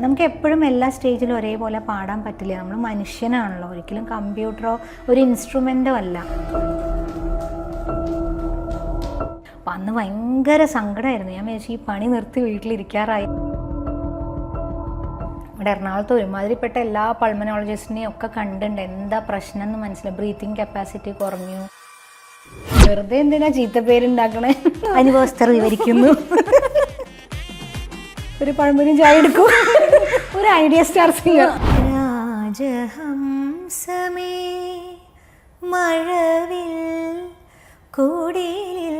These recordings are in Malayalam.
നമുക്ക് എപ്പോഴും എല്ലാ സ്റ്റേജിലും ഒരേപോലെ പാടാൻ പറ്റില്ല. നമ്മൾ മനുഷ്യനാണല്ലോ, ഒരിക്കലും കമ്പ്യൂട്ടറോ ഒരു ഇൻസ്ട്രുമെൻറ്റോ അല്ല. അപ്പം അന്ന് ഭയങ്കര സങ്കടമായിരുന്നു. ഞാൻ വിചാരിച്ചു ഈ പണി നിർത്തി വീട്ടിലിരിക്കാറായി. ഇവിടെ എറണാകുളത്ത് ഒരുമാതിരിപ്പെട്ട എല്ലാ പൾമനോളജിസ്റ്റിനെയും ഒക്കെ കണ്ടിട്ടുണ്ട്. എന്താ പ്രശ്നം എന്ന് മനസ്സിലായി. ബ്രീത്തിങ് കപ്പാസിറ്റി കുറഞ്ഞു. വെറുതെ എന്തിനാ ചീത്തപ്പേരുണ്ടാക്കണേ. അനുഭവസ്ഥർ വിവരിക്കുന്നു. ഒരു പഴമ്പൊരി ചായ എടുക്കും. ഒരു ഐഡിയ സ്റ്റാർ സിംഗർ. രാജഹംസമേ മഴവിൽ കൂടിയിൽ.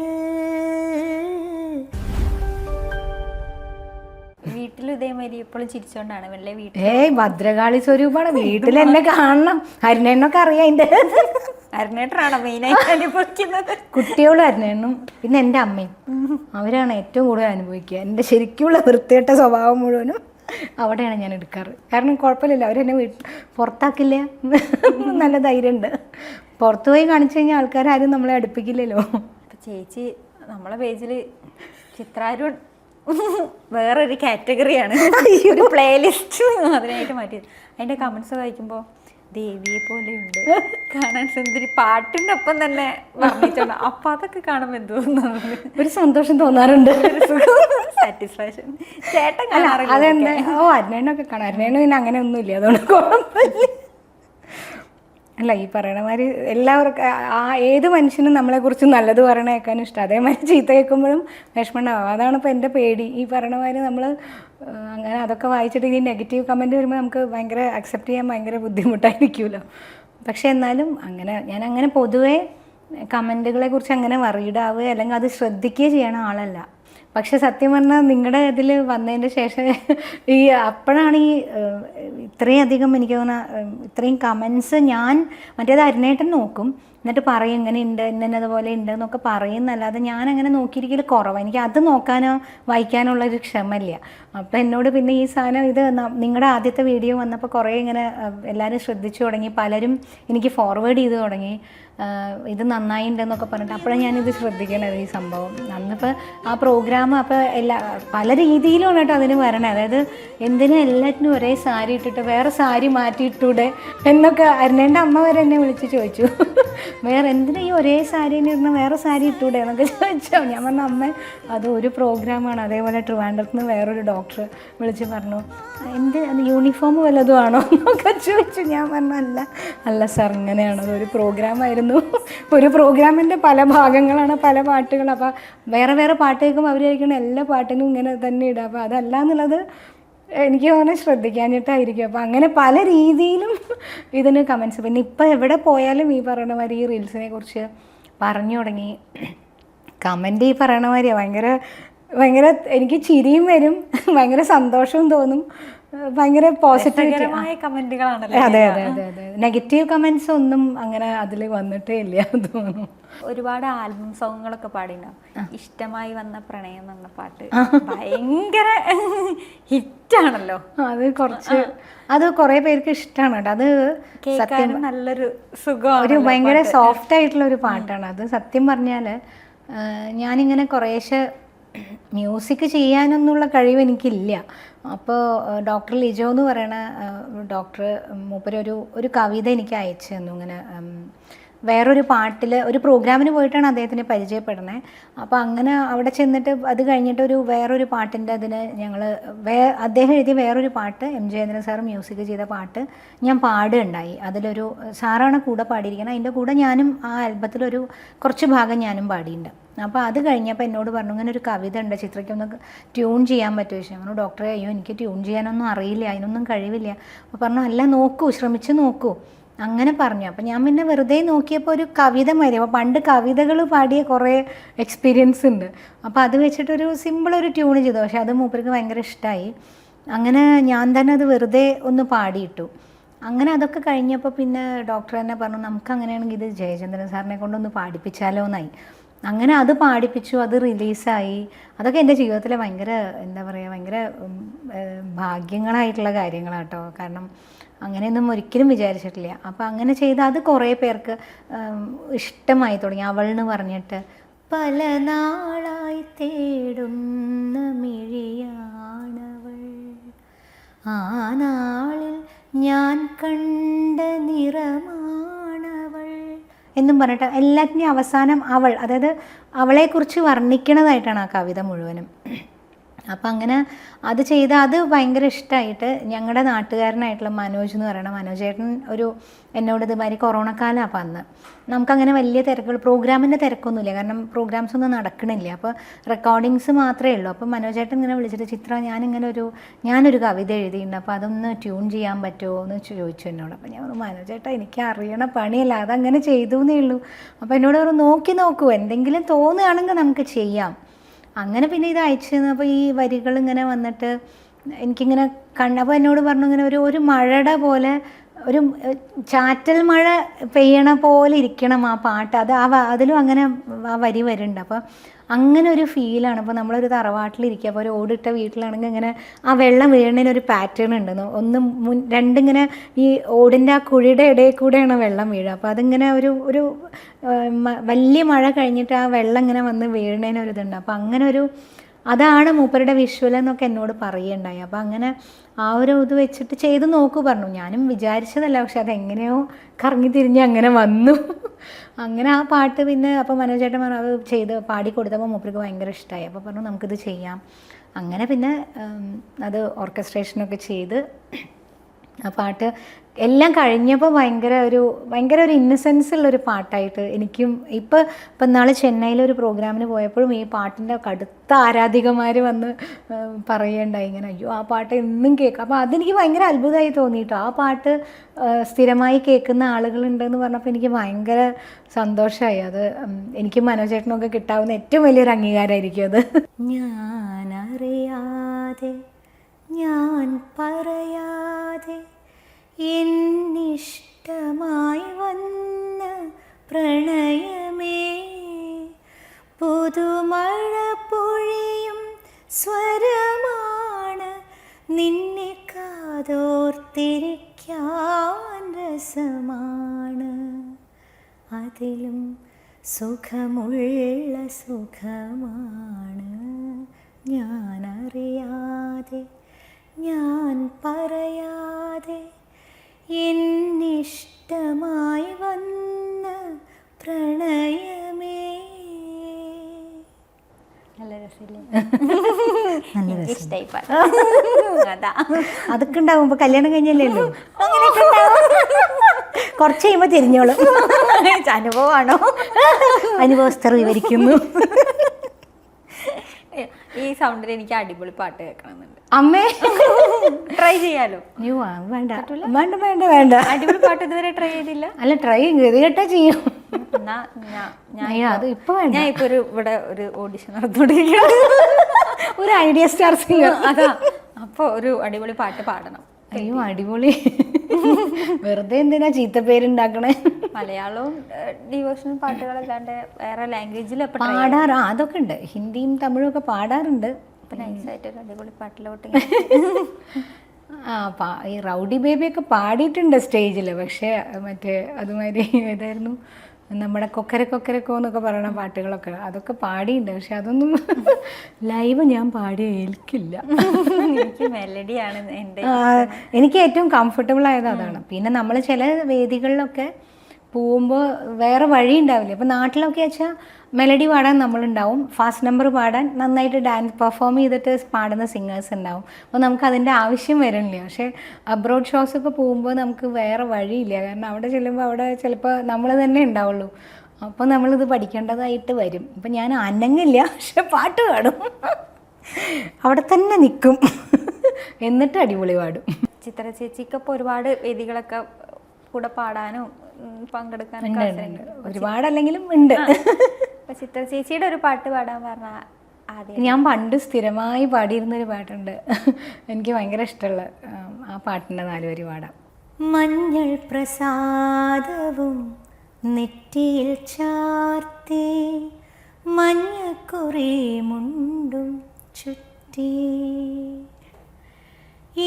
വീട്ടിലും ഇതേമാതിരി എപ്പോഴും ചിരിച്ചോണ്ടാണ് വെള്ളേ വീട്ടിൽ. ഭദ്രകാളി സ്വരൂപാണ്. വീട്ടിൽ എന്നെ കാണണം. അരുണേണ്ണൊക്കെ അറിയാം. അതിൻ്റെ അരുണേട്ടനാണോ മെയിനായിട്ട് അനുഭവിക്കുന്നത്? കുട്ടികളും അരുണേണ്ണും പിന്നെ എൻ്റെ അമ്മയും അവരാണ് ഏറ്റവും കൂടുതൽ അനുഭവിക്കുക. എൻ്റെ ശരിക്കുള്ള വൃത്തികെട്ട സ്വഭാവം മുഴുവനും അവിടെയാണ് ഞാൻ എടുക്കാറ്. കാരണം കുഴപ്പമില്ല, അവരെന്നെ പുറത്താക്കില്ല. നല്ല ധൈര്യമുണ്ട്. പുറത്തു പോയി കാണിച്ചു കഴിഞ്ഞാൽ ആൾക്കാരും നമ്മളെ അടുപ്പിക്കില്ലല്ലോ. അപ്പം ചേച്ചി നമ്മളെ പേജിൽ ചിത്രാരൂഢ വേറൊരു കാറ്റഗറിയാണ്, ഒരു പ്ലേലിസ്റ്റ് അതിനായിട്ട് മാറ്റിയത്. അതിൻ്റെ കമൻസ് വായിക്കുമ്പോൾ ദേവിയെ പോലെയുണ്ട് കാണാൻ, സുന്ദരി, പാട്ടിൻ്റെ ഒപ്പം തന്നെ വർണ്ണിച്ചോണ്ട്. അപ്പം അതൊക്കെ കാണുമ്പോൾ എന്ത് തോന്നുന്നത്? ഒരു സന്തോഷം തോന്നാറുണ്ട്, സാറ്റിസ്ഫാക്ഷൻ. ചേട്ടൻ കാണാറില്ല? അതെന്താ? അരുണേണ്ണൊക്കെ കാണാം. അരുണേണ്ണ പിന്നെ അങ്ങനെ ഒന്നുമില്ല, അതുകൊണ്ട് കുഴപ്പമില്ല. അല്ല, ഈ പറയണ മാതിരി എല്ലാവർക്കും ഏത് മനുഷ്യനും നമ്മളെക്കുറിച്ച് നല്ലത് പറയണ കേൾക്കാനും ഇഷ്ടം. അതേമാതിരി ചീത്ത കേൾക്കുമ്പോഴും വിഷമമുണ്ടാവും. അതാണിപ്പോൾ എൻ്റെ പേടി. ഈ പറയണ മാതിരി നമ്മൾ അങ്ങനെ അതൊക്കെ വായിച്ചിട്ട് ഇനി നെഗറ്റീവ് കമൻറ്റ് വരുമ്പോൾ നമുക്ക് ഭയങ്കര അക്സെപ്റ്റ് ചെയ്യാൻ ഭയങ്കര ബുദ്ധിമുട്ടായിരിക്കുമല്ലോ. പക്ഷേ എന്നാലും ഞാൻ അങ്ങനെ പൊതുവേ കമൻറ്റുകളെ കുറിച്ച് അങ്ങനെ വറീഡാവുക അല്ലെങ്കിൽ അത് ശ്രദ്ധിക്കുകയോ ചെയ്യണ ആളല്ല. പക്ഷെ സത്യം പറഞ്ഞാൽ നിങ്ങളുടെ ഇതിൽ വന്നതിൻ്റെ ശേഷം അപ്പോഴാണ് ഇത്രയധികം എനിക്ക് തോന്നുന്ന ഇത്രയും കമൻസ്. ഞാൻ മറ്റേത് അരുണേട്ടൻ നോക്കും, എന്നിട്ട് പറയും ഇങ്ങനെ ഉണ്ട്, ഇന്നതുപോലെ ഉണ്ട് എന്നൊക്കെ പറയുന്നല്ലാതെ ഞാൻ അങ്ങനെ നോക്കിയിരിക്കൽ കുറവാണ്. എനിക്ക് അത് നോക്കാനോ വായിക്കാനുള്ളൊരു ക്ഷമയില്ല. അപ്പോൾ എന്നോട് പിന്നെ ഈ സാധനം ഇത് നിങ്ങളുടെ ആദ്യത്തെ വീഡിയോ വന്നപ്പോൾ കുറേ ഇങ്ങനെ എല്ലാവരും ശ്രദ്ധിച്ചു തുടങ്ങി. പലരും എനിക്ക് ഫോർവേഡ് ചെയ്ത് തുടങ്ങി, ഇത് നന്നായിട്ടുണ്ടെന്നൊക്കെ പറഞ്ഞിട്ട്. അപ്പോഴാണ് ഞാനിത് ശ്രദ്ധിക്കണത്, ഈ സംഭവം. അന്നിപ്പോൾ ആ പ്രോഗ്രാം അപ്പോൾ പല രീതിയിലാണ് കേട്ടോ അതിന് വരണേ. അതായത് എന്തിനും എല്ലാറ്റിനും ഒരേ സാരി ഇട്ടിട്ട് വേറെ സാരി മാറ്റിയിട്ടൂടെ എന്നൊക്കെ അരുണേൻ്റെ അമ്മ വരെ എന്നെ വിളിച്ച് ചോദിച്ചു. വേറെ എന്തിനാ ഈ ഒരേ സാരീനെ ഇടുന്ന, വേറെ സാരി ഇട്ടൂടെ എന്നൊക്കെ ചോദിച്ചോ. ഞാൻ പറഞ്ഞ അമ്മ അത് ഒരു പ്രോഗ്രാമാണ്. അതേപോലെ ട്രിവാൻഡ്രത്ത് നിന്ന് വേറൊരു ഡോക്ടർ വിളിച്ച് പറഞ്ഞു, എന്ത് യൂണിഫോം വല്ലതും ആണോ എന്നൊക്കെ ചോദിച്ചു. ഞാൻ പറഞ്ഞു അല്ല സാർ, ഇങ്ങനെയാണ്, അതൊരു പ്രോഗ്രാമായിരുന്നു. ഒരു പ്രോഗ്രാമിൻ്റെ പല ഭാഗങ്ങളാണ്, പല പാട്ടുകൾ. അപ്പോൾ വേറെ വേറെ പാട്ട് കേൾക്കുമ്പോൾ അവർ കഴിക്കണം എല്ലാ പാട്ടിനും ഇങ്ങനെ തന്നെ ഇടുക. അപ്പോൾ അതല്ല എന്നുള്ളത് എനിക്ക് തോന്നുന്നത് ശ്രദ്ധിക്കാഞ്ഞിട്ടായിരിക്കും. അപ്പോൾ അങ്ങനെ പല രീതിയിലും ഇതിന് കമൻസ്. പിന്നെ ഇപ്പോൾ എവിടെ പോയാലും ഈ പറയണ മാതിരി ഈ റീൽസിനെ കുറിച്ച് പറഞ്ഞു തുടങ്ങി. കമൻറ്റ് ഈ പറയണ മാതിരിയാണ് ഭയങ്കര എനിക്ക് ചിരിയും വരും, ഭയങ്കര സന്തോഷവും തോന്നും, ഭയങ്കര പോസിറ്റീവായ കമന്റുകളാണല്ലോ. അതെ. നെഗറ്റീവ് കമന്റ്സ് ഒന്നും അങ്ങനെ അതിൽ വന്നിട്ടേ ഇല്ല തോന്നുന്നു. ഒരുപാട് ആൽബം സോങ്ങുകളൊക്കെ പാടിണ്ടാവും. ഇഷ്ടമായി വന്ന പ്രണയം എന്ന പാട്ട് ഭയങ്കര ഹിറ്റാണല്ലോ. അത് കുറേ പേർക്ക് ഇഷ്ടമാണ് കേട്ടോ. അത് സത്യം നല്ലൊരു സുഖം, ഒരു ഭയങ്കര സോഫ്റ്റ് ആയിട്ടുള്ള ഒരു പാട്ടാണ് അത്. സത്യം പറഞ്ഞാൽ ഞാനിങ്ങനെ കുറേശ്ശെ മ്യൂസിക് ചെയ്യാനൊന്നുള്ള കഴിവ് എനിക്കില്ല. അപ്പോൾ ഡോക്ടർ ലിജോ എന്ന് പറയണ ഡോക്ടർ മൂപ്പരൊരു കവിത എനിക്ക് അയച്ചു തന്നു. ഇങ്ങനെ വേറൊരു പാട്ടിൽ ഒരു പ്രോഗ്രാമിന് പോയിട്ടാണ് അദ്ദേഹത്തിനെ പരിചയപ്പെടുന്നത്. അപ്പോൾ അങ്ങനെ അവിടെ ചെന്നിട്ട് അത് കഴിഞ്ഞിട്ട് വേറൊരു പാട്ടിൻ്റെ അതിന് അദ്ദേഹം എഴുതിയ വേറൊരു പാട്ട്, എം ജയേന്ദ്രൻ സാർ മ്യൂസിക് ചെയ്ത പാട്ട് ഞാൻ പാടുകയുണ്ടായി. അതിലൊരു സാറാണ് കൂടെ പാടിയിരിക്കുന്നത്. അതിൻ്റെ കൂടെ ഞാനും ആ ആൽബത്തിലൊരു കുറച്ച് ഭാഗം ഞാനും പാടിയിട്ടുണ്ട്. അപ്പോൾ അത് കഴിഞ്ഞപ്പോൾ എന്നോട് പറഞ്ഞു, ഇങ്ങനെ ഒരു കവിത ഉണ്ട്, ചിത്രയ്ക്കൊന്ന് ട്യൂൺ ചെയ്യാൻ പറ്റുമോ ചോദിച്ചു. പറഞ്ഞു, ഡോക്ടറെ അയ്യോ എനിക്ക് ട്യൂൺ ചെയ്യാനൊന്നും അറിയില്ല, അതിനൊന്നും കഴിവില്ല. അപ്പോൾ പറഞ്ഞു, അല്ല നോക്കൂ, ശ്രമിച്ച് നോക്കൂ അങ്ങനെ പറഞ്ഞു. അപ്പോൾ ഞാൻ പിന്നെ വെറുതെ നോക്കിയപ്പോൾ ഒരു കവിത മാതിരി. അപ്പോൾ പണ്ട് കവിതകൾ പാടിയ കുറേ എക്സ്പീരിയൻസ് ഉണ്ട്. അപ്പോൾ അത് വെച്ചിട്ടൊരു സിമ്പിളൊരു ട്യൂൺ ചെയ്തു. പക്ഷേ അത് മൂപ്പർക്ക് ഭയങ്കര ഇഷ്ടമായി. അങ്ങനെ ഞാൻ തന്നെ അത് വെറുതെ ഒന്ന് പാടിയിട്ടു. അങ്ങനെ അതൊക്കെ കഴിഞ്ഞപ്പോൾ പിന്നെ ഡോക്ടർ തന്നെ പറഞ്ഞു, നമുക്ക് അങ്ങനെയാണെങ്കിൽ ഇത് ജയചന്ദ്രൻ സാറിനെ കൊണ്ടൊന്ന് പാടിപ്പിച്ചാലോ എന്നായി. അങ്ങനെ അത് പാടിപ്പിച്ചു, അത് റിലീസായി. അതൊക്കെ എൻ്റെ ജീവിതത്തിലെ ഭയങ്കര ഭയങ്കര ഭാഗ്യങ്ങളായിട്ടുള്ള കാര്യങ്ങളാണ് കേട്ടോ. കാരണം അങ്ങനെയൊന്നും ഒരിക്കലും വിചാരിച്ചിട്ടില്ല. അപ്പോൾ അങ്ങനെ ചെയ്ത് അത് കുറേ പേർക്ക് ഇഷ്ടമായി തുടങ്ങി. അവളെന്ന് പറഞ്ഞിട്ട് പല നാളായി തേടുന്ന മിഴിയാണവൾ, ആ നാളിൽ ഞാൻ കണ്ട നിറമാണവൾ എന്നും പറഞ്ഞിട്ട് എല്ലാത്തിൻ്റെയും അവസാനം അവൾ, അതായത് അവളെക്കുറിച്ച് വർണ്ണിക്കണതായിട്ടാണ് ആ കവിത മുഴുവനും. അപ്പം അങ്ങനെ അത് ചെയ്ത് അത് ഭയങ്കര ഇഷ്ടമായിട്ട് ഞങ്ങളുടെ നാട്ടുകാരനായിട്ടുള്ള മനോജ് എന്ന് പറയുന്ന മനോജേട്ടൻ എന്നോട് ഇതുമാതിരി കൊറോണ കാലം അപ്പം അന്ന് നമുക്കങ്ങനെ വലിയ തിരക്കുകൾ, പ്രോഗ്രാമിൻ്റെ തിരക്കൊന്നുമില്ല, കാരണം പ്രോഗ്രാംസ് ഒന്നും നടക്കണില്ല, അപ്പോൾ റെക്കോർഡിങ്സ് മാത്രമേ ഉള്ളൂ. അപ്പോൾ മനോജേട്ടൻ ഇങ്ങനെ വിളിച്ചിട്ട് ചിത്ര ഞാനൊരു കവിത എഴുതിയിട്ടുണ്ട്, അപ്പോൾ അതൊന്ന് ട്യൂൺ ചെയ്യാൻ പറ്റുമോ എന്ന് ചോദിച്ചു എന്നോട്. അപ്പോൾ ഞാൻ പറഞ്ഞു മനോജേട്ടാ എനിക്ക് അറിയണ പണിയല്ല, അതങ്ങനെ ചെയ്തു എന്നേ ഉള്ളൂ. അപ്പോൾ എന്നോട് പറഞ്ഞു നോക്കൂ എന്തെങ്കിലും തോന്നുകയാണെങ്കിൽ നമുക്ക് ചെയ്യാം. അങ്ങനെ പിന്നെ ഇത് അയച്ചു തന്നപ്പോൾ ഈ വരികൾ ഇങ്ങനെ വന്നിട്ട് എനിക്കിങ്ങനെ കണ്ടപ്പോൾ എന്നോട് പറഞ്ഞു ഇങ്ങനെ ഒരു മഴയുടെ പോലെ, ഒരു ചാറ്റൽ മഴ പെയ്യണ പോലെ ഇരിക്കണം ആ പാട്ട്, അതിലും അങ്ങനെ ആ വരി വരുന്നുണ്ട്. അപ്പോൾ അങ്ങനെ ഒരു ഫീലാണ്. അപ്പോൾ നമ്മളൊരു തറവാട്ടിലിരിക്കുക, അപ്പോൾ ഒരു ഓടിട്ട വീട്ടിലാണെങ്കിൽ ഇങ്ങനെ ആ വെള്ളം വീഴുന്നതിനൊരു പാറ്റേൺ ഉണ്ട്, രണ്ടിങ്ങനെ ഈ ഓടിൻ്റെ ആ കുഴിയുടെ ഇടയിൽ കൂടെയാണ് വെള്ളം വീഴുക. അപ്പോൾ അതിങ്ങനെ ഒരു വലിയ മഴ കഴിഞ്ഞിട്ട് ആ വെള്ളം ഇങ്ങനെ വന്ന് വീഴുന്നതിനൊരിതുണ്ട്. അപ്പോൾ അങ്ങനെ അതാണ് മൂപ്പരുടെ വിഷ്വൽ എന്നൊക്കെ എന്നോട് പറയുണ്ടായി. അപ്പോൾ അങ്ങനെ ആ ഇത് വെച്ചിട്ട് ചെയ്ത് നോക്കൂ പറഞ്ഞു. ഞാനും വിചാരിച്ചതല്ല, പക്ഷെ അതെങ്ങനെയോ കറങ്ങി തിരിഞ്ഞ് അങ്ങനെ വന്നു. അങ്ങനെ ആ പാട്ട് പിന്നെ അപ്പോൾ മനോജേട്ടൻ പറഞ്ഞു അത് ചെയ്ത് പാടി കൊടുത്തപ്പോൾ മൂപ്പർക്ക് ഭയങ്കര ഇഷ്ടമായി. അപ്പോൾ പറഞ്ഞു നമുക്കിത് ചെയ്യാം. അങ്ങനെ പിന്നെ അത് ഓർക്കസ്ട്രേഷനൊക്കെ ചെയ്ത് ആ പാട്ട് എല്ലാം കഴിഞ്ഞപ്പോൾ ഭയങ്കര ഒരു ഇന്നസെൻസ് ഉള്ളൊരു പാട്ടായിട്ട് എനിക്കും ഇപ്പം നാളെ ചെന്നൈയിലൊരു പ്രോഗ്രാമിന് പോയപ്പോഴും ഈ പാട്ടിൻ്റെ കടുത്ത ആരാധികമാർ വന്ന് പറയുകയുണ്ടായി ഇങ്ങനെ, അയ്യോ ആ പാട്ട് എന്നും കേൾക്കും. അപ്പോൾ അതെനിക്ക് ഭയങ്കര അത്ഭുതമായി തോന്നിയിട്ടോ. ആ പാട്ട് സ്ഥിരമായി കേൾക്കുന്ന ആളുകളുണ്ടെന്ന് പറഞ്ഞപ്പോൾ എനിക്ക് ഭയങ്കര സന്തോഷമായി. അത് എനിക്ക് മനോജേട്ടനൊക്കെ കിട്ടാവുന്ന ഏറ്റവും വലിയൊരു അംഗീകാരമായിരിക്കും അത്. ഞാനറിയാതെ ഞാൻ പറയാതെ എന്നിഷ്ടമായി വന്ന പ്രണയമേ, പുതുമഴ പൊഴിയും സ്വരമാണ്, നിന്നെ കാതോർത്തിരിക്കാൻ രസമാണ്, അതിലും സുഖമുള്ള സുഖമാണ്, ഞാനറിയാതെ ഞാൻ പറയാതെ എന്നിഷ്ടമായി വന്ന പ്രണയമേ. നല്ല രസമില്ലേ? നല്ല രസം. ഇഷ്ടമായി പാട്ട്. അതാ അതൊക്കെ ഉണ്ടാവും. ഇപ്പൊ കല്യാണം കഴിഞ്ഞല്ലേ ഉള്ളൂ, കുറച്ച് കഴിയുമ്പോൾ തിരിഞ്ഞോളും. അനുഭവമാണോ? അനുഭവസ്ഥർ വിവരിക്കുന്നു. ഈ സൗണ്ടിൽ എനിക്ക് അടിപൊളി പാട്ട് കേൾക്കണമെന്നുണ്ട്. അമ്മേ ട്രൈ ചെയ്യാലോ? വേണ്ട വേണ്ട വേണ്ട. അടിപൊളി പാട്ട് ഇതുവരെ ട്രൈ ചെയ്തില്ല? അല്ല ട്രൈ കേട്ടാ ചെയ്യും. അത് ഇപ്പൊ ഞാൻ ഇപ്പൊ ഇവിടെ ഒരു ഓഡിഷൻ നടന്നുകൊണ്ടിരിക്കുകയാണ്, ഒരു ഐഡിയ സ്റ്റാർ സിംഗർ. അതാ, അപ്പൊ ഒരു അടിപൊളി പാട്ട് പാടണം. അയ്യോ അടിപൊളി. വെറുതെ എന്തിനാ ചീത്ത പേരുണ്ടാക്കണേ? മലയാളവും ഡിവോഷണൽ പാട്ടുകളല്ലാണ്ട് വേറെ ലാംഗ്വേജിൽ പാടാറ് അതൊക്കെ ഉണ്ട്, ഹിന്ദിയും തമിഴും ഒക്കെ പാടാറുണ്ട്. നൈസായിട്ട് ഒരു അടിപൊളി പാട്ടിലോട്ട് ഈ റൗഡി ബേബിയൊക്കെ പാടിയിട്ടുണ്ട് സ്റ്റേജിൽ. പക്ഷേ മറ്റേ അതുമാതിരി ഏതായിരുന്നു നമ്മുടെ കൊക്കരക്കോ എന്നൊക്കെ പറയുന്ന പാട്ടുകളൊക്കെ അതൊക്കെ പാടിയിട്ടുണ്ട്. പക്ഷെ അതൊന്നും ലൈവ് ഞാൻ പാടി ഏൽക്കില്ല. എനിക്ക് മെലഡിയാണ് എനിക്ക് ഏറ്റവും കംഫർട്ടബിൾ ആയത് അതാണ്. പിന്നെ നമ്മൾ ചില വേദികളിലൊക്കെ പോകുമ്പോൾ വേറെ വഴി ഉണ്ടാവില്ല. അപ്പോൾ നാട്ടിലൊക്കെ വെച്ചാൽ മെലഡി പാടാൻ നമ്മളുണ്ടാവും, ഫാസ്റ്റ് നമ്പർ പാടാൻ നന്നായിട്ട് ഡാൻസ് പെർഫോം ചെയ്തിട്ട് പാടുന്ന സിംഗേഴ്സ് ഉണ്ടാവും. അപ്പോൾ നമുക്ക് അതിൻ്റെ ആവശ്യം വരുന്നില്ല. പക്ഷേ അബ്രോഡ് ഷോസൊക്കെ പോകുമ്പോൾ നമുക്ക് വേറെ വഴിയില്ല. കാരണം അവിടെ ചെല്ലുമ്പോൾ അവിടെ ചിലപ്പോൾ നമ്മൾ തന്നെ ഉണ്ടാവുള്ളൂ. അപ്പോൾ നമ്മളിത് പഠിക്കേണ്ടതായിട്ട് വരും. അപ്പം ഞാൻ അനങ്ങില്ല, പക്ഷെ പാട്ട് പാടും, അവിടെ തന്നെ നിൽക്കും, എന്നിട്ട് അടിപൊളി പാടും. ചിത്ര ചേച്ചിക്കൊപ്പം ഒരുപാട് വേദികളൊക്കെ കൂടെ പാടാനും പങ്കെടുക്കാനൊക്കെ ഒരുപാടല്ലെങ്കിലും ഉണ്ട്. ചിത്ര ചേച്ചിയുടെ ഒരു പാട്ട് പാടാൻ പറഞ്ഞാൽ ആദ്യം ഞാൻ പണ്ട് സ്ഥിരമായി പാടിയിരുന്നൊരു പാട്ടുണ്ട്, എനിക്ക് ഭയങ്കര ഇഷ്ടമുള്ള ആ പാട്ടിൻ്റെ 4 വരി പാടാം. മഞ്ഞൾ പ്രസാദവും നെറ്റിയിൽ ചാർത്തി, മഞ്ഞക്കുറി മുണ്ടും ചുറ്റി,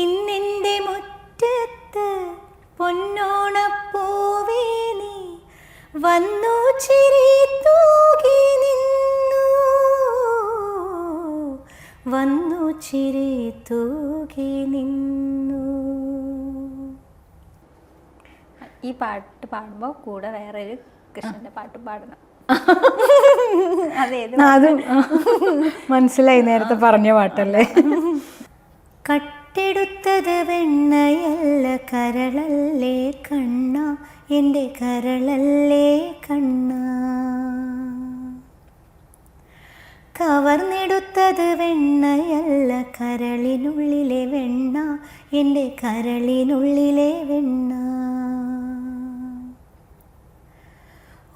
ഇന്നിൻ്റെ മുറ്റത്ത് പൊന്നോണപ്പൂവേ നീ വന്നു ചിരി തൂകി നിന്നു, വന്നു ചിരി തൂകി നിന്നു. ഈ പാട്ട് പാടുമ്പോൾ കൂടെ വേറെ ഒരു കൃഷ്ണന്റെ പാട്ട് പാടണം. അതേത് അതും മനസ്സിലായി, നേരത്തെ പറഞ്ഞ പാട്ടല്ലേ. കട്ടെടുത്തത് വെണ്ണയല്ല കരളല്ലേ കണ്ണ, എൻ്റെ കരളല്ലേ കണ്ണ. കവർന്നെടുത്തത് വെണ്ണയല്ല കരളിനുള്ളിലെ വെണ്ണ, എൻ്റെ കരളിനുള്ളിലെ വെണ്ണ.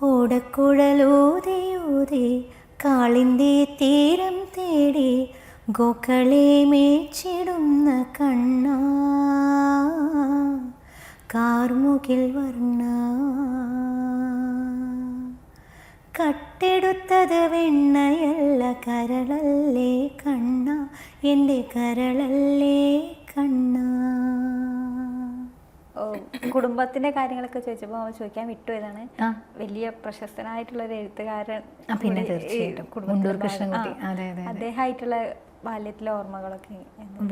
ഓടക്കുഴലൂതിയൂതി കാളിന്തി തീരം തേടി ഗോക്കളെ മേച്ചിടുന്ന കണ്ണ, കാർമുകിൽ വർണ്ണ. കട്ടെടുത്തത് വെണ്ണയല്ല കരളല്ലേ കണ്ണ, എൻ്റെ കരളല്ലേ കണ്ണ. കുടുംബത്തിന്റെ കാര്യങ്ങളൊക്കെ ചോദിച്ചപ്പോൾ അവൻ ചോദിക്കാൻ വിട്ടുപോയതാണ്. വലിയ പ്രശസ്തനായിട്ടുള്ള ഒരു എഴുത്തുകാരൻ, പിന്നെ തീർച്ചയായിട്ടും മുണ്ടൂർ കൃഷ്ണൻകുട്ടി. അതെ അതെ. അദ്ദേഹമായിട്ടുള്ള ബാല്യത്തിലെ ഓർമ്മകളൊക്കെ.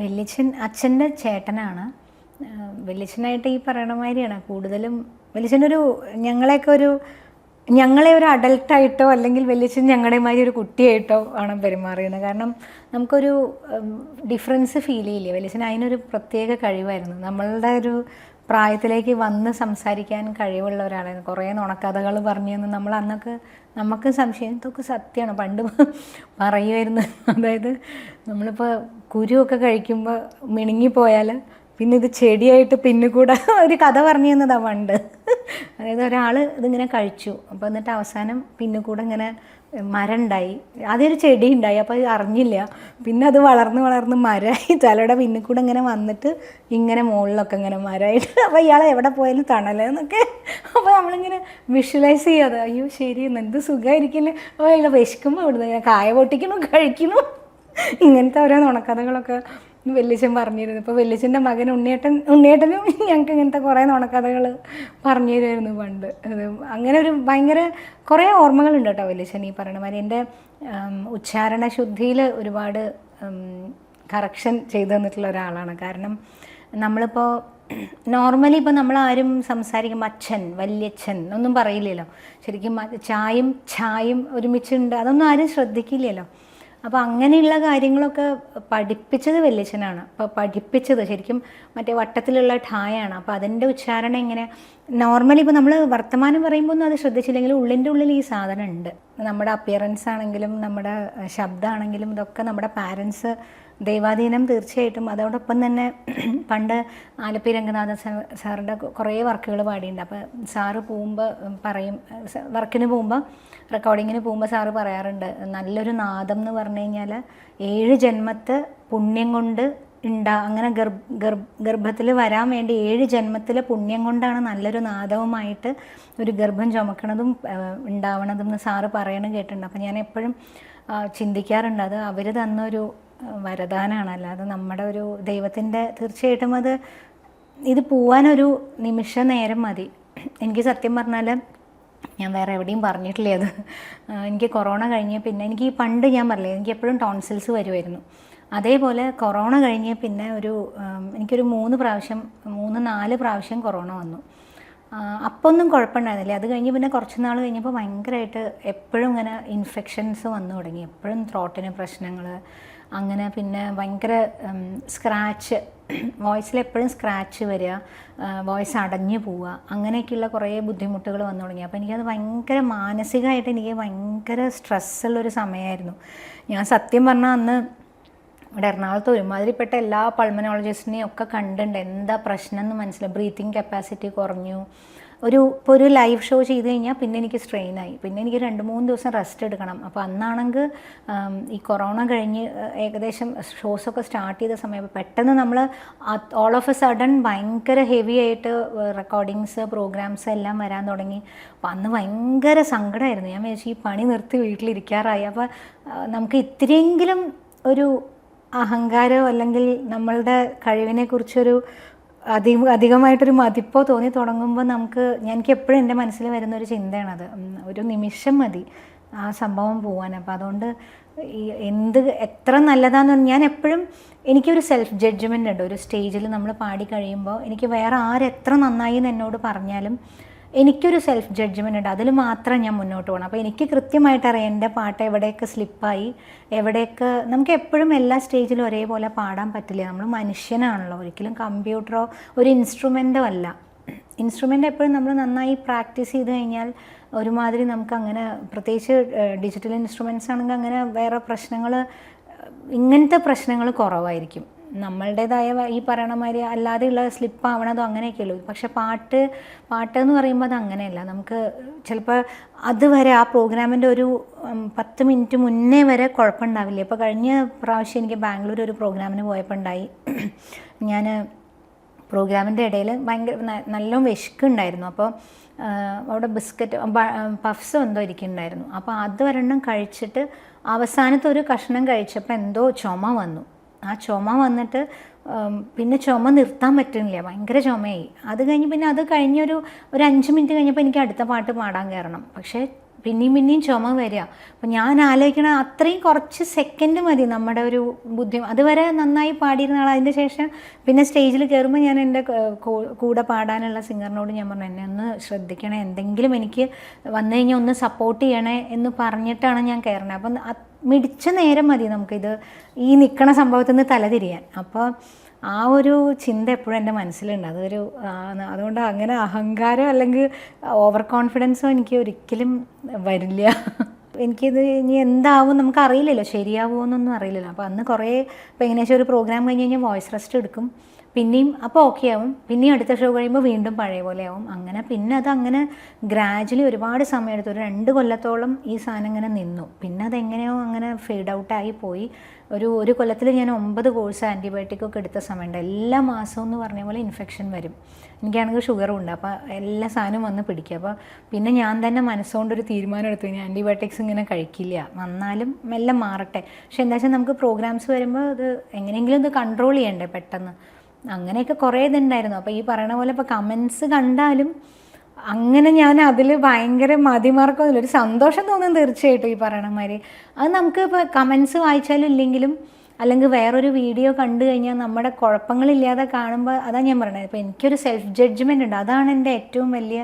വല്യച്ഛൻ അച്ഛൻ്റെ ചേട്ടനാണ്. വല്യച്ഛനായിട്ട് ഈ പറയണ മാതിരിയാണ് കൂടുതലും. വല്യച്ഛനൊരു ഞങ്ങളെ ഒരു അഡൽട്ടായിട്ടോ അല്ലെങ്കിൽ വല്യച്ഛൻ ഞങ്ങളുടെ മാതിരി ഒരു കുട്ടിയായിട്ടോ ആണ് പെരുമാറിയത്. കാരണം നമുക്കൊരു ഡിഫറൻസ് ഫീൽ ചെയ്യില്ല. വല്യച്ഛൻ അതിനൊരു പ്രത്യേക കഴിവായിരുന്നു. നമ്മളുടെ ഒരു പ്രായത്തിലേക്ക് വന്ന് സംസാരിക്കാൻ കഴിവുള്ള ഒരാളായിരുന്നു. കുറേ നുണക്കഥകൾ പറഞ്ഞു തന്നു. നമ്മൾ അന്നൊക്കെ നമുക്ക് സംശയം ഇതൊക്കെ സത്യമാണ് പണ്ട് പറയുമായിരുന്നു. അതായത് നമ്മളിപ്പോൾ കുരുവൊക്കെ കഴിക്കുമ്പോൾ മിണുങ്ങിപ്പോയാൽ പിന്നെ ഇത് ചെടിയായിട്ട് പിന്നെ കൂടെ ഒരു കഥ പറഞ്ഞു തന്നതാണ് പണ്ട്. അതായത് ഒരാൾ ഇതിങ്ങനെ കഴിച്ചു, അപ്പോൾ എന്നിട്ട് അവസാനം പിന്നെ കൂടെ ഇങ്ങനെ മരം ഉണ്ടായി, ആദ്യം ഒരു ചെടി ഉണ്ടായി, അപ്പോൾ അത് അറിഞ്ഞില്ല, പിന്നെ അത് വളർന്ന് വളർന്ന് മരമായി തലയുടെ പിന്നെ കൂടെ ഇങ്ങനെ വന്നിട്ട് ഇങ്ങനെ മുകളിലൊക്കെ ഇങ്ങനെ മരമായിട്ട്, അപ്പോൾ ഇയാൾ എവിടെ പോയാലും തണലെന്നൊക്കെ. അപ്പോൾ നമ്മളിങ്ങനെ വിഷ്വലൈസ് ചെയ്യാതെ അയ്യോ ശരി എന്ത് സുഖമായിരിക്കില്ലേ, അപ്പോൾ ഇയാൾ വിശക്കുമ്പോൾ ഇവിടുന്ന് ഇങ്ങനെ കായ പൊട്ടിക്കണു കഴിക്കണു, ഇങ്ങനത്തെ ഓരോ നുണക്കഥകളൊക്കെ വല്യച്ഛൻ പറഞ്ഞിരുന്നു. ഇപ്പോൾ വല്യച്ഛൻ്റെ മകൻ ഉണ്ണിയേട്ടനും ഞങ്ങൾക്ക് ഇങ്ങനത്തെ കുറേ നുണക്കഥകൾ പറഞ്ഞു തരുമായിരുന്നു പണ്ട്. അത് അങ്ങനെ ഒരു ഭയങ്കര കുറേ ഓർമ്മകളുണ്ട് കേട്ടോ വല്യച്ഛൻ ഈ പറയണ മാതിരി. എൻ്റെ ഉച്ചാരണ ശുദ്ധിയിൽ ഒരുപാട് കറക്ഷൻ ചെയ്തു തന്നിട്ടുള്ള ഒരാളാണ്. കാരണം നമ്മളിപ്പോൾ നോർമലി ഇപ്പോൾ നമ്മളാരും സംസാരിക്കുമ്പോൾ അച്ഛൻ വല്യച്ഛൻ ഒന്നും പറയില്ലല്ലോ. ശരിക്കും ഛായും ഒരുമിച്ചുണ്ട് അതൊന്നും ആരും ശ്രദ്ധിക്കില്ലല്ലോ. അപ്പോൾ അങ്ങനെയുള്ള കാര്യങ്ങളൊക്കെ പഠിപ്പിച്ചത് വല്യച്ഛനാണ്. അപ്പോൾ പഠിപ്പിച്ചത് ശരിക്കും മറ്റേ വട്ടത്തിലുള്ള ഠായാണ്. അപ്പോൾ അതിൻ്റെ ഉച്ചാരണം ഇങ്ങനെ നോർമലി ഇപ്പോൾ നമ്മൾ വർത്തമാനം പറയുമ്പോൾ ഒന്നും അത് ശ്രദ്ധിച്ചില്ലെങ്കിലും ഉള്ളിൻ്റെ ഉള്ളിൽ ഈ സാധനം ഉണ്ട്. നമ്മുടെ അപ്പിയറൻസ് ആണെങ്കിലും നമ്മുടെ ശബ്ദമാണെങ്കിലും ഇതൊക്കെ നമ്മുടെ പാരൻസ് ദൈവാധീനം തീർച്ചയായിട്ടും. അതോടൊപ്പം തന്നെ പണ്ട് ആലപ്പി രംഗനാഥൻ സാറിൻ്റെ കുറേ വർക്കുകൾ പാടിയിട്ടുണ്ട്. അപ്പോൾ സാറ് പോകുമ്പോൾ പറയും, വർക്കിന് പോകുമ്പോൾ റെക്കോർഡിങ്ങിന് പോകുമ്പോൾ സാറ് പറയാറുണ്ട്, നല്ലൊരു നാദം എന്ന് പറഞ്ഞു കഴിഞ്ഞാൽ 7 ജന്മത്തെ പുണ്യം കൊണ്ട് അങ്ങനെ ഗർഭത്തിൽ വരാൻ വേണ്ടി 7 ജന്മത്തിലെ പുണ്യം കൊണ്ടാണ് നല്ലൊരു നാദവുമായിട്ട് ഒരു ഗർഭം ചുമക്കണതും ഉണ്ടാവണതും എന്ന് സാറ് പറയണത് കേട്ടിട്ടുണ്ട്. അപ്പം ഞാൻ എപ്പോഴും ചിന്തിക്കാറുണ്ട്, അത് അവർ തന്നൊരു വരദാനമാണ്, അല്ലാതെ നമ്മുടെ ഒരു ദൈവത്തിൻ്റെ. തീർച്ചയായിട്ടും ഇത് പോവാനൊരു നിമിഷ നേരം മതി. എനിക്ക് സത്യം പറഞ്ഞാൽ ഞാൻ വേറെ എവിടെയും പറഞ്ഞിട്ടില്ല അത്. എനിക്ക് കൊറോണ കഴിഞ്ഞ് പിന്നെ എനിക്ക് പണ്ട് ഞാൻ പറഞ്ഞില്ലേ എനിക്ക് എപ്പോഴും ടോൺസിൽസ് വരുമായിരുന്നു. അതേപോലെ കൊറോണ കഴിഞ്ഞ് പിന്നെ എനിക്കൊരു 3-4 പ്രാവശ്യം കൊറോണ വന്നു. അപ്പോൾ ഒന്നും കുഴപ്പമുണ്ടായിരുന്നില്ല. അത് കഴിഞ്ഞ് പിന്നെ കുറച്ച് നാൾ കഴിഞ്ഞപ്പോൾ ഭയങ്കരമായിട്ട് എപ്പോഴും ഇങ്ങനെ ഇൻഫെക്ഷൻസ് വന്നു തുടങ്ങി. എപ്പോഴും ത്രോട്ടിന് പ്രശ്നങ്ങൾ, അങ്ങനെ പിന്നെ ഭയങ്കര സ്ക്രാച്ച്, വോയിസിൽ എപ്പോഴും സ്ക്രാച്ച് വരിക, വോയിസ് അടഞ്ഞു പോവുക, അങ്ങനെയൊക്കെയുള്ള കുറേ ബുദ്ധിമുട്ടുകൾ വന്നു തുടങ്ങി. അപ്പോൾ എനിക്കത് ഭയങ്കര മാനസികമായിട്ട് എനിക്ക് ഭയങ്കര സ്ട്രെസ്സുള്ളൊരു സമയമായിരുന്നു. ഞാൻ സത്യം പറഞ്ഞാൽ അന്ന് ഇവിടെ എറണാകുളത്ത് ഒരുമാതിരിപ്പെട്ട എല്ലാ പൾമനോളജിസ്റ്റിനെയും ഒക്കെ കണ്ടിട്ടുണ്ട്. എന്താ പ്രശ്നം എന്ന് മനസ്സിലായി. ബ്രീത്തിങ് കപ്പാസിറ്റി കുറഞ്ഞു. ഇപ്പോൾ ഒരു ലൈവ് ഷോ ചെയ്ത് കഴിഞ്ഞാൽ പിന്നെ എനിക്ക് സ്ട്രെയിനായി, പിന്നെ എനിക്ക് 2-3 ദിവസം റെസ്റ്റ് എടുക്കണം. അപ്പോൾ അന്നാണെങ്കിൽ ഈ കൊറോണ കഴിഞ്ഞ് ഏകദേശം ഷോസൊക്കെ സ്റ്റാർട്ട് ചെയ്ത സമയം പെട്ടെന്ന് നമ്മൾ ഓൾ ഓഫ് എ സഡൻ ഭയങ്കര ഹെവി ആയിട്ട് റെക്കോർഡിങ്സ് പ്രോഗ്രാംസ് എല്ലാം വരാൻ തുടങ്ങി. അപ്പോൾ അന്ന് ഭയങ്കര സങ്കടമായിരുന്നു. ഞാൻ വിചാരിച്ചു ഈ പണി നിർത്തി വീട്ടിലിരിക്കാറായി. അപ്പോൾ നമുക്ക് ഇത്തിരിയെങ്കിലും ഒരു അഹങ്കാരമോ അല്ലെങ്കിൽ നമ്മളുടെ കഴിവിനെക്കുറിച്ചൊരു അധികമായിട്ടൊരു മതിപ്പോ തോന്നി തുടങ്ങുമ്പോൾ എനിക്ക് എപ്പോഴും എൻ്റെ മനസ്സിൽ വരുന്നൊരു ചിന്തയാണത്. ഒരു നിമിഷം മതി ആ സംഭവം പോവാൻ. അപ്പോൾ അതുകൊണ്ട് എത്ര നല്ലതാണെന്ന് ഞാൻ എപ്പോഴും എനിക്കൊരു സെൽഫ് ജഡ്ജ്മെൻ്റ് ഉണ്ട്. ഒരു സ്റ്റേജിൽ നമ്മൾ പാടി കഴിയുമ്പോൾ എനിക്ക് വേറെ ആരെത്ര നന്നായി എന്ന് എന്നോട് പറഞ്ഞാലും എനിക്കൊരു സെൽഫ് ജഡ്ജ്മെൻ്റ് ഉണ്ട്. അതിൽ മാത്രം ഞാൻ മുന്നോട്ട് പോകണം. അപ്പോൾ എനിക്ക് കൃത്യമായിട്ട് അറിയാം എൻ്റെ പാട്ട് എവിടെയൊക്കെ സ്ലിപ്പായി, എവിടെയൊക്കെ. നമുക്ക് എപ്പോഴും എല്ലാ സ്റ്റേജിലും ഒരേപോലെ പാടാൻ പറ്റില്ല. നമ്മൾ മനുഷ്യനാണല്ലോ, ഒരിക്കലും കമ്പ്യൂട്ടറോ ഒരു ഇൻസ്ട്രുമെൻറ്റോ അല്ല. ഇൻസ്ട്രുമെൻ്റ് എപ്പോഴും നമ്മൾ നന്നായി പ്രാക്ടീസ് ചെയ്ത് കഴിഞ്ഞാൽ ഒരുമാതിരി നമുക്ക് അങ്ങനെ, പ്രത്യേകിച്ച് ഡിജിറ്റൽ ഇൻസ്ട്രുമെൻറ്റ്സ് ആണെങ്കിൽ അങ്ങനെ വേറെ പ്രശ്നങ്ങൾ, ഇങ്ങനത്തെ പ്രശ്നങ്ങൾ കുറവായിരിക്കും. നമ്മളുടേതായ ഈ പറയണ മാതിരി അല്ലാതെയുള്ള സ്ലിപ്പ് ആവണതോ അങ്ങനെയൊക്കെയുള്ളൂ. പക്ഷെ പാട്ടെന്ന് പറയുമ്പോൾ അത് അങ്ങനെയല്ല. നമുക്ക് ചിലപ്പോൾ അതുവരെ ആ പ്രോഗ്രാമിൻ്റെ ഒരു 10 മിനിറ്റ് മുന്നേ വരെ കുഴപ്പമുണ്ടാവില്ല. ഇപ്പോൾ കഴിഞ്ഞ പ്രാവശ്യം എനിക്ക് ബാംഗ്ലൂർ ഒരു പ്രോഗ്രാമിന് പോയപ്പോൾ ഉണ്ടായി, ഞാൻ പ്രോഗ്രാമിൻ്റെ ഇടയിൽ ഭയങ്കര നല്ല വിശക്കുണ്ടായിരുന്നു. അപ്പോൾ അവിടെ ബിസ്ക്കറ്റ് പഫ്സ് എന്തോ ഇരിക്കുന്നുണ്ടായിരുന്നു. അപ്പോൾ അത് ഒരെണ്ണം കഴിച്ചിട്ട് അവസാനത്തെ ഒരു കഷ്ണം കഴിച്ചപ്പോൾ എന്തോ ചുമ വന്നു. ആ ചുമ വന്നിട്ട് പിന്നെ ചുമ നിർത്താൻ പറ്റുന്നില്ല, ഭയങ്കര ചുമയായി. അത് കഴിഞ്ഞ് പിന്നെ അത് കഴിഞ്ഞൊരു 5 മിനിറ്റ് കഴിഞ്ഞപ്പോൾ എനിക്ക് അടുത്ത പാട്ട് പാടാൻ കയറണം. പക്ഷേ പിന്നെയും ചുമ വരിക. അപ്പം ഞാൻ ആലോചിക്കണ അത്രയും കുറച്ച് സെക്കൻഡ് മതി നമ്മുടെ ഒരു അതുവരെ നന്നായി പാടിയിരുന്ന ആൾ. അതിൻ്റെ ശേഷം പിന്നെ സ്റ്റേജിൽ കയറുമ്പോൾ ഞാൻ എൻ്റെ കൂടെ പാടാനുള്ള സിംഗറിനോട് ഞാൻ പറഞ്ഞു, എന്നെ ഒന്ന് ശ്രദ്ധിക്കണേ, എന്തെങ്കിലും എനിക്ക് വന്നു കഴിഞ്ഞാൽ ഒന്ന് സപ്പോർട്ട് ചെയ്യണേ എന്ന് പറഞ്ഞിട്ടാണ് ഞാൻ കയറണത്. അപ്പം മിടിച്ച നേരം മതി നമുക്കിത് ഈ നിൽക്കണ സംഭവത്തിൽ നിന്ന് തലതിരിയാൻ. അപ്പോൾ ആ ഒരു ചിന്ത എപ്പോഴും എൻ്റെ മനസ്സിലുണ്ട്. അതുകൊണ്ട് അങ്ങനെ അഹങ്കാരം അല്ലെങ്കിൽ ഓവർ കോൺഫിഡൻസോ എനിക്ക് ഒരിക്കലും വരില്ല. എനിക്കിത് ഇനി എന്താവും നമുക്കറിയില്ലല്ലോ, ശരിയാവുമോ എന്നൊന്നും അറിയില്ലല്ലോ. അപ്പോൾ അന്ന് കുറേ ഇപ്പോൾ ഏകദേശം ഒരു പ്രോഗ്രാം കഴിഞ്ഞ് കഴിഞ്ഞാൽ വോയിസ് റെസ്റ്റ് എടുക്കും, പിന്നെയും അപ്പോൾ ഓക്കെ ആവും, പിന്നെയും അടുത്ത ഷോ കഴിയുമ്പോൾ വീണ്ടും പഴയ പോലെ ആവും. അങ്ങനെ അതങ്ങനെ ഗ്രാജുവലി ഒരുപാട് സമയം എടുത്തു. ഒരു 2 കൊല്ലത്തോളം ഈ സാധനം ഇങ്ങനെ നിന്നു. പിന്നെ അതെങ്ങനെയോ അങ്ങനെ ഫെയ്ഡ് ഔട്ടായി പോയി. ഒരു കൊല്ലത്തിൽ ഞാൻ 9 കോഴ്സ് ആൻറ്റിബയോട്ടിക്കൊക്കെ എടുത്ത സമയമുണ്ട്. എല്ലാ മാസവും എന്ന് പറഞ്ഞ പോലെ ഇൻഫെക്ഷൻ വരും. എനിക്കാണെങ്കിൽ ഷുഗറും ഉണ്ട്. അപ്പോൾ എല്ലാ സാധനവും വന്ന് പിടിക്കുക. അപ്പോൾ പിന്നെ ഞാൻ തന്നെ മനസ്സുകൊണ്ടൊരു തീരുമാനം എടുത്തു, ഇനി ആൻറ്റിബയോട്ടിക്സ് ഇങ്ങനെ കഴിക്കില്ല, വന്നാലും മെല്ലെ മാറട്ടെ. പക്ഷെ എന്താ വെച്ചാൽ നമുക്ക് പ്രോഗ്രാംസ് വരുമ്പോൾ ഇത് എങ്ങനെയെങ്കിലും ഇത് കൺട്രോൾ ചെയ്യണ്ടേ പെട്ടെന്ന്. അങ്ങനെയൊക്കെ കുറേ ഇതുണ്ടായിരുന്നു. അപ്പോൾ ഈ പറയണ പോലെ ഇപ്പോൾ കമൻസ് കണ്ടാലും അങ്ങനെ ഞാൻ അതിൽ ഭയങ്കര മതിമറക്കൊന്നുമില്ല, ഒരു സന്തോഷം തോന്നും തീർച്ചയായിട്ടും. ഈ പറയണ മാതിരി അത് നമുക്ക് ഇപ്പോൾ കമൻസ് വായിച്ചാലും ഇല്ലെങ്കിലും, അല്ലെങ്കിൽ വേറൊരു വീഡിയോ കണ്ടു കഴിഞ്ഞാൽ നമ്മുടെ കുഴപ്പങ്ങളില്ലാതെ കാണുമ്പോൾ അതാണ് ഞാൻ പറയണത്. ഇപ്പോൾ എനിക്കൊരു സെൽഫ് ജഡ്ജ്മെൻ്റ് ഉണ്ട്. അതാണ് എൻ്റെ ഏറ്റവും വലിയ,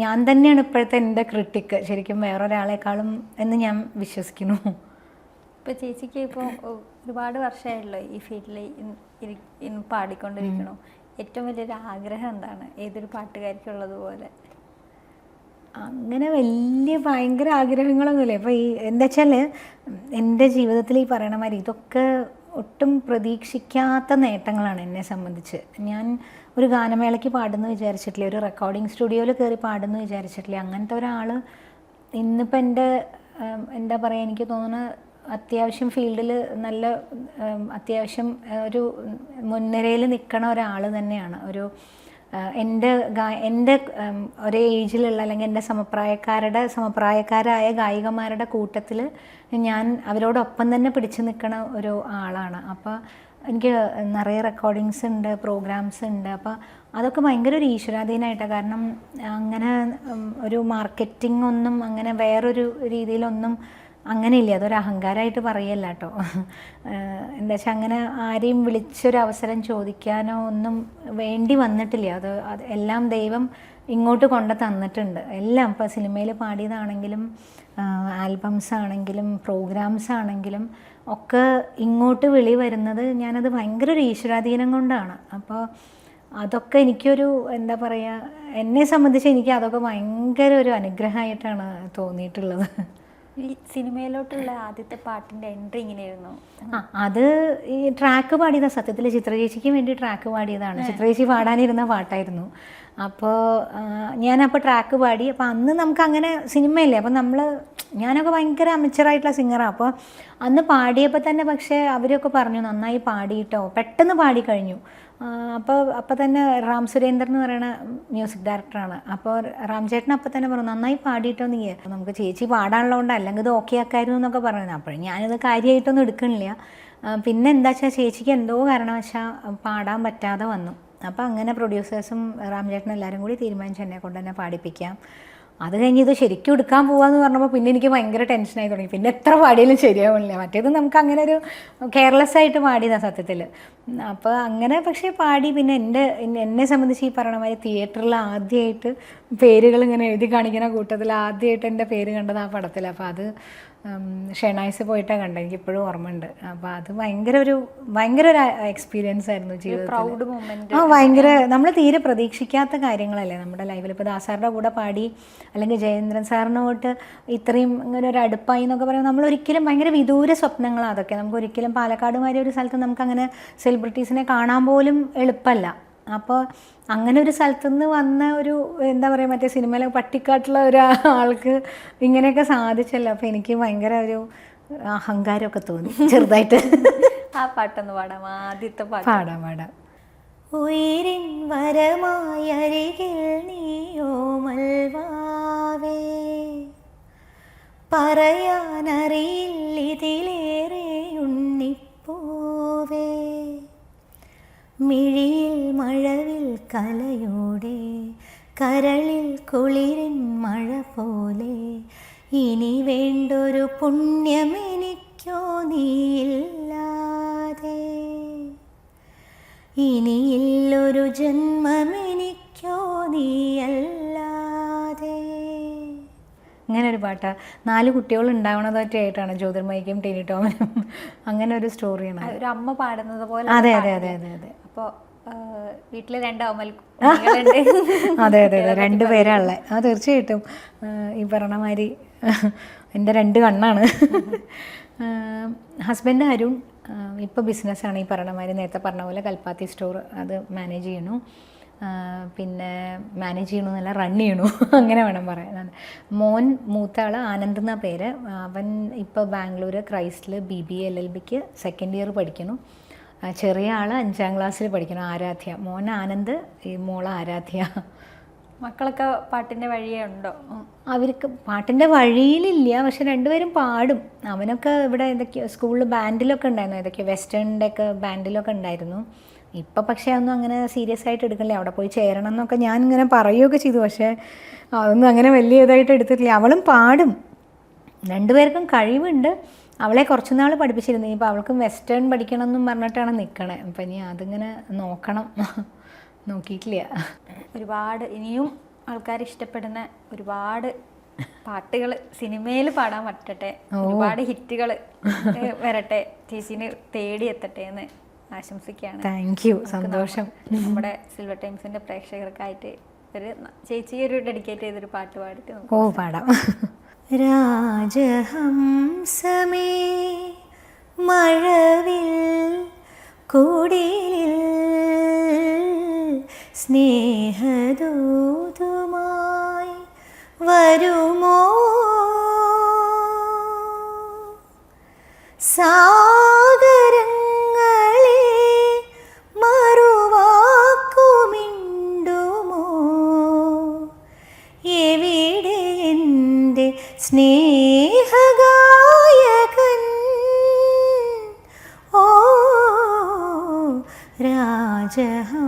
ഞാൻ തന്നെയാണ് ഇപ്പോഴത്തെ എൻ്റെ ക്രിട്ടിക്ക് ശരിക്കും വേറൊരാളെക്കാളും എന്ന് ഞാൻ വിശ്വസിക്കുന്നു. ഇപ്പോൾ ചേച്ചിക്ക് ഇപ്പോൾ ഒരുപാട് വർഷമായല്ലോ ഈ ഫീൽഡിൽ പാടിക്കൊണ്ടിരിക്കണോ. ഏറ്റവും വലിയൊരു ആഗ്രഹം എന്താണ് ഏതൊരു പാട്ടുകാർക്കുള്ളതുപോലെ? അങ്ങനെ വലിയ ഭയങ്കര ആഗ്രഹങ്ങളൊന്നുമില്ല. ഇപ്പോൾ എന്താ വെച്ചാൽ എൻ്റെ ജീവിതത്തിൽ ഈ പറയണ മാതിരി ഇതൊക്കെ ഒട്ടും പ്രതീക്ഷിക്കാത്ത നേട്ടങ്ങളാണ് എന്നെ സംബന്ധിച്ച്. ഞാൻ ഒരു ഗാനമേളയ്ക്ക് പാടുന്നു വിചാരിച്ചിട്ടില്ല, ഒരു റെക്കോർഡിംഗ് സ്റ്റുഡിയോയിൽ കയറി പാടുന്നു വിചാരിച്ചിട്ടില്ല. അങ്ങനത്തെ ഒരാൾ ഇന്നിപ്പോൾ എന്താ പറയുക, എനിക്ക് തോന്നുന്നു അത്യാവശ്യം ഫീൽഡിൽ നല്ല അത്യാവശ്യം ഒരു മുൻനിരയിൽ നിൽക്കണ ഒരാൾ തന്നെയാണ്. എൻ്റെ ഒരേ ഏജിലുള്ള അല്ലെങ്കിൽ എൻ്റെ സമപ്രായക്കാരായ ഗായികമാരുടെ കൂട്ടത്തിൽ ഞാൻ അവരോടൊപ്പം തന്നെ പിടിച്ചു നിൽക്കണ ഒരു ആളാണ്. അപ്പോൾ എനിക്ക് നിറയെ റെക്കോർഡിങ്സ് ഉണ്ട്, പ്രോഗ്രാംസ് ഉണ്ട്. അപ്പോൾ അതൊക്കെ ഭയങ്കര ഒരു ഈശ്വരാധീനമായിട്ടാണ്. കാരണം അങ്ങനെ ഒരു മാർക്കറ്റിംഗ് ഒന്നും അങ്ങനെ വേറൊരു രീതിയിലൊന്നും അങ്ങനെയില്ല. അതൊരു അഹങ്കാരമായിട്ട് പറയല്ല കേട്ടോ. എന്താ വെച്ചാൽ അങ്ങനെ ആരെയും വിളിച്ചൊരു അവസരം ചോദിക്കാനോ ഒന്നും വേണ്ടി വന്നിട്ടില്ല. അത് എല്ലാം ദൈവം ഇങ്ങോട്ട് കൊണ്ട് തന്നിട്ടുണ്ട്. എല്ലാം ഇപ്പോൾ സിനിമയിൽ പാടിയതാണെങ്കിലും ആൽബംസ് ആണെങ്കിലും പ്രോഗ്രാംസ് ആണെങ്കിലും ഒക്കെ ഇങ്ങോട്ട് വിളി വരുന്നത് ഞാനത് ഭയങ്കര ഒരു ഈശ്വരാധീനം കൊണ്ടാണ്. അപ്പോൾ അതൊക്കെ എനിക്കൊരു എന്താ പറയുക, എന്നെ സംബന്ധിച്ച് എനിക്ക് അതൊക്കെ ഭയങ്കര ഒരു അനുഗ്രഹമായിട്ടാണ് തോന്നിയിട്ടുള്ളത്. ഈ സിനിമയിലോട്ടുള്ള ആദ്യത്തെ പാട്ടിൻ്റെ എൻട്രി ഇങ്ങനെയായിരുന്നു? അത് ഈ ട്രാക്ക് പാടിയതാണ്. സത്യത്തിൽ ചിത്രചേച്ചിക്ക് വേണ്ടി ട്രാക്ക് പാടിയതാണ്. ചിത്രചേച്ചി പാടാനിരുന്ന പാട്ടായിരുന്നു. അപ്പോൾ ഞാനപ്പോൾ ട്രാക്ക് പാടി. അപ്പോൾ അന്ന് നമുക്ക് അങ്ങനെ സിനിമയില്ലേ, അപ്പോൾ ഞാനൊക്കെ ഭയങ്കര അമച്ചറായിട്ടുള്ള സിംഗറാണ്. അപ്പോൾ അന്ന് പാടിയപ്പോൾ തന്നെ പക്ഷേ അവരൊക്കെ പറഞ്ഞു നന്നായി പാടിയിട്ടോ, പെട്ടെന്ന് പാടിക്കഴിഞ്ഞു. അപ്പോൾ തന്നെ റാം സുരേന്ദ്രൻ എന്ന് പറയുന്ന മ്യൂസിക് ഡയറക്ടറാണ്. അപ്പോൾ റാം ചേട്ടൻ അപ്പോൾ തന്നെ പറഞ്ഞു നന്നായി പാടിയിട്ടോ നീ, നമുക്ക് ചേച്ചി പാടാനുള്ളതുകൊണ്ട് അല്ലെങ്കിൽ ഇത് ഓക്കെ ആക്കായിരുന്നു എന്നൊക്കെ പറയുന്നത്. അപ്പോഴും ഞാനിത് കാര്യമായിട്ടൊന്നും എടുക്കണില്ല. പിന്നെ എന്താ വെച്ചാൽ ചേച്ചിക്ക് എന്തോ കാരണവശാൽ പാടാൻ പറ്റാതെ വന്നു. അപ്പോൾ അങ്ങനെ പ്രൊഡ്യൂസേഴ്സും റാം ചേട്ടനും എല്ലാവരും കൂടി തീരുമാനിച്ചു എന്നെ കൊണ്ട് തന്നെ പാടിപ്പിക്കാം. അത് കഴിഞ്ഞ് ഇത് ശരിക്കും എടുക്കാൻ പോവാന്ന് പറഞ്ഞപ്പോൾ പിന്നെ എനിക്ക് ഭയങ്കര ടെൻഷനായി തുടങ്ങി. പിന്നെ എത്ര പാടിയാലും ശരിയാവില്ല. മറ്റേത് നമുക്ക് അങ്ങനെ ഒരു കെയർലെസ് ആയിട്ട് പാടിയതാണ് സത്യത്തിൽ. അപ്പോൾ അങ്ങനെ പക്ഷേ പാടി. പിന്നെ എന്നെ സംബന്ധിച്ച് ഈ പറയണ മാതിരി തിയേറ്ററിൽ ആദ്യമായിട്ട് പേരുകൾ ഇങ്ങനെ എഴുതി കാണിക്കുന്ന കൂട്ടത്തിൽ ആദ്യമായിട്ട് എൻ്റെ പേര് കണ്ടത് ആ പടത്തിൽ. അപ്പോൾ അത് ഷെനായ്സ് പോയിട്ടാണ് കണ്ടത്. എനിക്ക് ഇപ്പോഴും ഓർമ്മയുണ്ട്. അപ്പോൾ അത് ഭയങ്കര ഒരു എക്സ്പീരിയൻസ് ആയിരുന്നു ജീവിതത്തിൽ. Proud moment. ഭയങ്കര നമ്മൾ തീരെ പ്രതീക്ഷിക്കാത്ത കാര്യങ്ങളല്ലേ നമ്മുടെ ലൈഫിൽ. ഇപ്പോൾ ദാസാറുടെ കൂടെ പാടി അല്ലെങ്കിൽ ജയേന്ദ്രൻ സാറിനോട്ട് ഇത്രയും ഇങ്ങനെ ഒരു അടുപ്പായി എന്നൊക്കെ പറയുമ്പോൾ നമ്മളൊരിക്കലും ഭയങ്കര വിദൂര സ്വപ്നങ്ങളാണ് അതൊക്കെ. നമുക്കൊരിക്കലും പാലക്കാടുമാരി ഒരു സ്ഥലത്ത് നമുക്കങ്ങനെ സെലിബ്രിറ്റീസിനെ കാണാൻ പോലും എളുപ്പമല്ല. അപ്പോൾ അങ്ങനെ ഒരു സ്ഥലത്തു നിന്ന് വന്ന ഒരു എന്താ പറയുക, മറ്റേ സിനിമയിലെ പട്ടിക്കാട്ടുള്ള ഒരാൾക്ക് ഇങ്ങനെയൊക്കെ സാധിച്ചല്ലോ. അപ്പോൾ എനിക്ക് ഭയങ്കര ഒരു അഹങ്കാരമൊക്കെ തോന്നി ചെറുതായിട്ട്. ആ പാട്ടൊന്ന് പാടാം, ആദ്യത്തെ പാട്ട്. പാടാം. ഉയരിൻ വരമായ അരികിൽ നീയോ മൽവാവേ, പറയാനറിയില്ലിതിലേറെ ഉണ്ണിപ്പൂവേ, മിഴിയിൽ മഴവിൽ കലയോടെ കരളിൽ കുളിരിൻ മഴ പോലെ, ഇനി വേണ്ടൊരു പുണ്യമെനിക്കോ നീയില്ലാതെ, ഇനിയില്ലൊരു ജന്മമെനിക്കോ നീയല്ലാതെ. അങ്ങനെ ഒരു പാട്ടാണ്. 4 കുട്ടികൾ ഉണ്ടാവണതായിട്ടാണ് ജ്യോതിർമയിക്കും ടിനി ടോമിനും. അങ്ങനെ ഒരു സ്റ്റോറിയാണ്. ഒരു അമ്മ പാടുന്നത് പോലെ. അതെ. അപ്പോൾ വീട്ടിൽ 2 അമൽ. അതെ 2 പേരാണുള്ളത്. തീർച്ചയായിട്ടും ഈ പറഞ്ഞ മാതിരി എൻ്റെ 2 കണ്ണാണ്. ഹസ്ബൻഡ് അരുൺ ഇപ്പോൾ ബിസിനസ്സാണ്. ഈ പറഞ്ഞ മാതിരി നേരത്തെ പറഞ്ഞ പോലെ കൽപ്പാത്തി സ്റ്റോർ അത് മാനേജ് ചെയ്യണു. പിന്നെ മാനേജ് ചെയ്യണമെന്നല്ല, റൺ ചെയ്യണു, അങ്ങനെ വേണം പറയാൻ. മോൻ മൂത്ത ആൾ ആനന്ദ് എന്ന പേര്. അവൻ ഇപ്പോൾ ബാംഗ്ലൂർ ക്രൈസ്റ്റിൽ BBA LLBക്ക് സെക്കൻഡ് ഇയർ പഠിക്കുന്നു. ചെറിയ ആൾ 5ാം ക്ലാസ്സിൽ പഠിക്കണം, ആരാധ്യ. മോൻ ആനന്ദ്, ഈ മോള് ആരാധ്യ. മക്കളൊക്കെ പാട്ടിൻ്റെ വഴിയേ ഉണ്ടോ? അവർക്ക് പാട്ടിൻ്റെ വഴിയിലില്ല, പക്ഷെ 2 പേരും പാടും. അവനൊക്കെ ഇവിടെ ഏതൊക്കെയോ സ്കൂളിൽ ബാൻഡിലൊക്കെ ഉണ്ടായിരുന്നു, ഏതൊക്കെയോ വെസ്റ്റേണിൻ്റെ ഒക്കെ ബാൻഡിലൊക്കെ ഉണ്ടായിരുന്നു. ഇപ്പം പക്ഷേ ഒന്നും അങ്ങനെ സീരിയസ് ആയിട്ട് എടുക്കണില്ല. അവിടെ പോയി ചേരണം എന്നൊക്കെ ഞാൻ ഇങ്ങനെ പറയുകയൊക്കെ ചെയ്തു, പക്ഷേ അതൊന്നും അങ്ങനെ വലിയ ഇതായിട്ട് എടുത്തിട്ടില്ല. അവളും പാടും. 2 പേർക്കും കഴിവുണ്ട്. അവളെ കുറച്ച് നാൾ പഠിപ്പിച്ചിരുന്നു. ഇപ്പോൾ അവൾക്കും വെസ്റ്റേൺ പഠിക്കണം എന്നും പറഞ്ഞിട്ടാണ് നിൽക്കണേ. അപ്പം ഇനി അതിങ്ങനെ നോക്കണം, നോക്കിയിട്ടില്ല. ഒരുപാട് ഇനിയും ആൾക്കാർ ഇഷ്ടപ്പെടുന്ന ഒരുപാട് പാട്ടുകൾ സിനിമയിൽ പാടാൻ പറ്റട്ടെ, ഒരുപാട് ഹിറ്റുകൾ വരട്ടെ, ചേച്ചീനെ തേടി എത്തട്ടെ എന്ന് ആശംസിക്കുകയാണ്. താങ്ക് യു, സന്തോഷം. നമ്മുടെ സിൽവർ ടൈംസിന്റെ പ്രേക്ഷകർക്കായിട്ട് ഒരു ചേച്ചി ഒരു ഡെഡിക്കേറ്റ് ചെയ്തൊരു പാട്ട് പാടിയിട്ട് പാടാം. രാജഹംസമേ മഴവിൽ കുടിലിൽ സ്നേഹദൂതുമായി വരുമോ, സാഗരങ്ങളെ മറുവാക്കുമിണ്ടുമോ, എവിടെ എൻ്റെ സ്നേഹഗായകൻ, ഓ രാജഹംസമേ.